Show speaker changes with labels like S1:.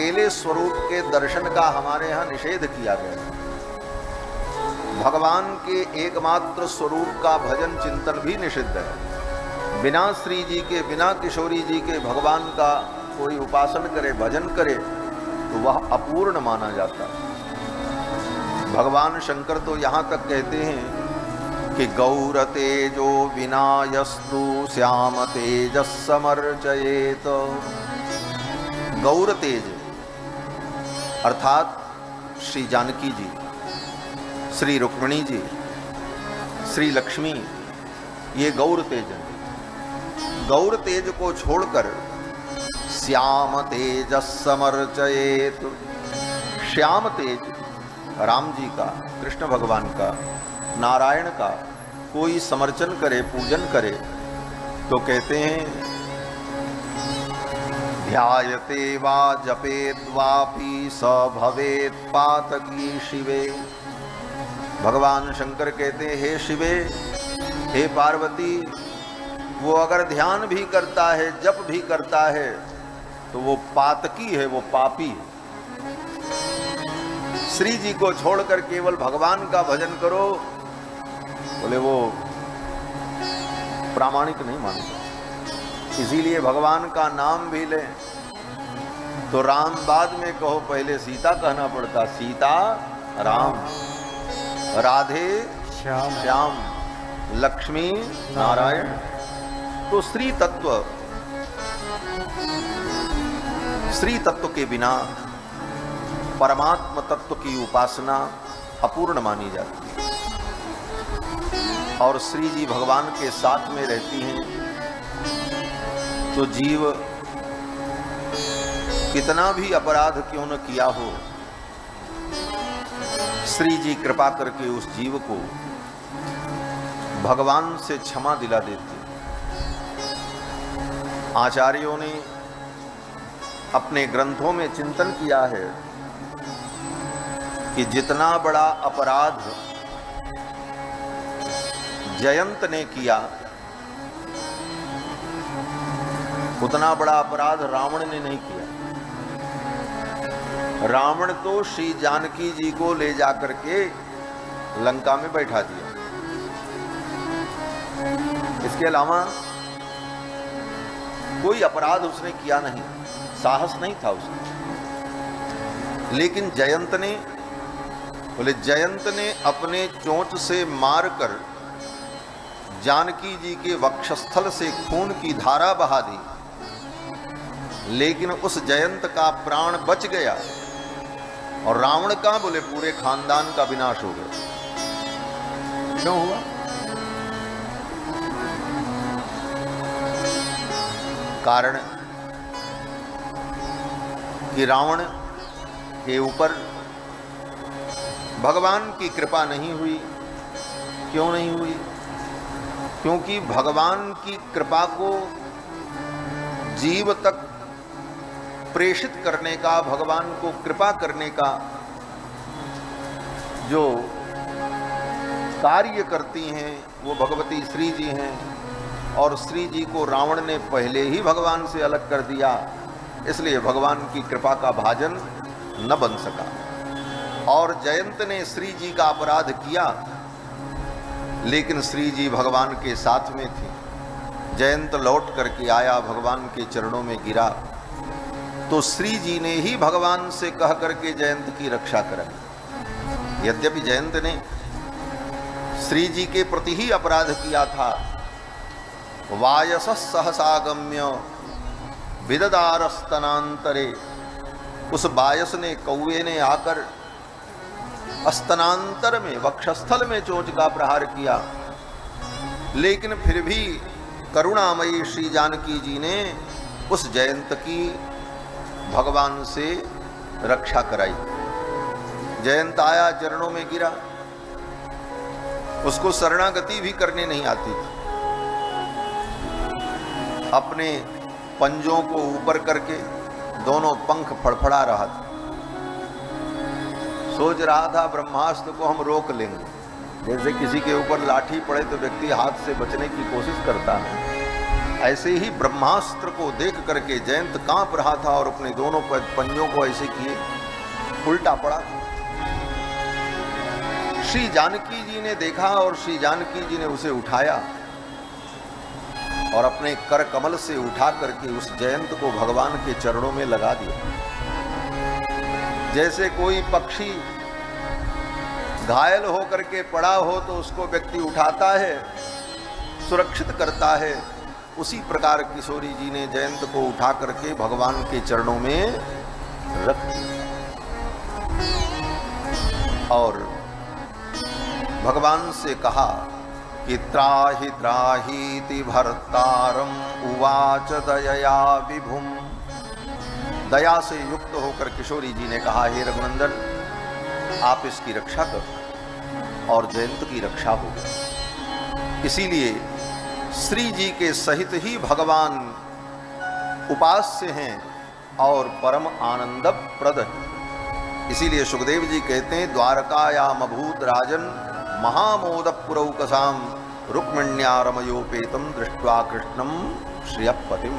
S1: अकेले स्वरूप के दर्शन का हमारे यहाँ निषेध किया गया। भगवान के एकमात्र स्वरूप का भजन चिंतन भी निषिद्ध है। बिना श्री जी के, बिना किशोरी जी के भगवान का कोई उपासन करे, भजन करे तो वह अपूर्ण माना जाता है। भगवान शंकर तो यहाँ तक कहते हैं कि गौर तेजो विनायस्तु श्याम तेजस समर्चयेत। गौर तेज अर्थात श्री जानकी जी, श्री रुक्मिणी जी, श्री लक्ष्मी, ये गौर तेज है। गौर तेज को छोड़कर श्याम तेजस समर्चयेत। श्याम तेज राम जी का, कृष्ण भगवान का, नारायण का कोई समर्चन करे, पूजन करे तो कहते हैं ध्यायते वा जपेत वापि स भवेत पातकी शिवे। भगवान शंकर कहते हैं हे शिवे, हे पार्वती, वो अगर ध्यान भी करता है, जप भी करता है तो वो पातकी है, वो पापी है। श्री जी को छोड़कर केवल भगवान का भजन करो, बोले वो प्रामाणिक नहीं मानता। इसीलिए भगवान का नाम भी ले तो राम बाद में कहो, पहले सीता कहना पड़ता। सीता राम, राधे श्याम, श्याम, लक्ष्मी नारायण। तो श्री तत्व के बिना परमात्म तत्व की उपासना अपूर्ण मानी जाती है। और श्री जी भगवान के साथ में रहती हैं तो जीव कितना भी अपराध क्यों न किया हो, श्री जी कृपा करके उस जीव को भगवान से क्षमा दिला देते। आचार्यों ने अपने ग्रंथों में चिंतन किया है कि जितना बड़ा अपराध जयंत ने किया, उतना बड़ा अपराध रावण ने नहीं किया। रावण तो श्री जानकी जी को ले जाकर के लंका में बैठा दिया। इसके अलावा कोई अपराध उसने किया नहीं, साहस नहीं था उसने। लेकिन जयंत ने, बोले जयंत ने अपने चोंच से मारकर जानकी जी के वक्षस्थल से खून की धारा बहा दी, लेकिन उस जयंत का प्राण बच गया और रावण का, बोले पूरे खानदान का विनाश हो गया। क्यों हुआ? कारण कि रावण के ऊपर भगवान की कृपा नहीं हुई। क्यों नहीं हुई? क्योंकि भगवान की कृपा को जीव तक प्रेषित करने का, भगवान को कृपा करने का जो कार्य करती हैं वो भगवती श्री जी हैं। और श्री जी को रावण ने पहले ही भगवान से अलग कर दिया, इसलिए भगवान की कृपा का भाजन न बन सका। और जयंत ने श्री जी का अपराध किया, लेकिन श्री जी भगवान के साथ में थे। जयंत लौट करके आया, भगवान के चरणों में गिरा, तो श्री जी ने ही भगवान से कह करके जयंत की रक्षा कराई। यद्यपि जयंत ने श्री जी के प्रति ही अपराध किया था। वायस सहसागम्य विददारस्तनांतरे, उस वायस ने, कौवे ने आकर स्तनांतर में, वक्षस्थल में चोंच का प्रहार किया, लेकिन फिर भी करुणामयी श्री जानकी जी ने उस जयंत की भगवान से रक्षा कराई। जयंत आया, चरणों में गिरा, उसको शरणागति भी करने नहीं आती थी। अपने पंजों को ऊपर करके दोनों पंख फड़फड़ा रहा था। सोच रहा था ब्रह्मास्त्र को हम रोक लेंगे। जैसे किसी के ऊपर लाठी पड़े तो व्यक्ति हाथ से बचने की कोशिश करता है, ऐसे ही ब्रह्मास्त्र को देख करके जयंत कांप रहा था और अपने दोनों पंजों को ऐसे किए उल्टा पड़ा। श्री जानकी जी ने देखा और श्री जानकी जी ने उसे उठाया और अपने कर कमल से उठा करके उस जयंत को भगवान के चरणों में लगा दिया। जैसे कोई पक्षी घायल होकर के पड़ा हो तो उसको व्यक्ति उठाता है, सुरक्षित करता है, उसी प्रकार किशोरी जी ने जयंत को उठा करके भगवान के चरणों में रख दिया और भगवान से कहा कि त्राहि त्राहीति भर्तारम उवाच दयया विभुम। दया से युक्त होकर किशोरी जी ने कहा, हे रघुनंदन, आप इसकी रक्षा करो और जयंत की रक्षा होगी। इसीलिए श्री जी के सहित ही भगवान उपास्य हैं और परम आनंदप्रद हैं। इसीलिए सुखदेव जी कहते हैं, द्वारकायाम अभूत राजन महामोदपुरौकसाम रुक्मिण्यारमयोपेतम दृष्ट्वा कृष्णम श्रियपतिम।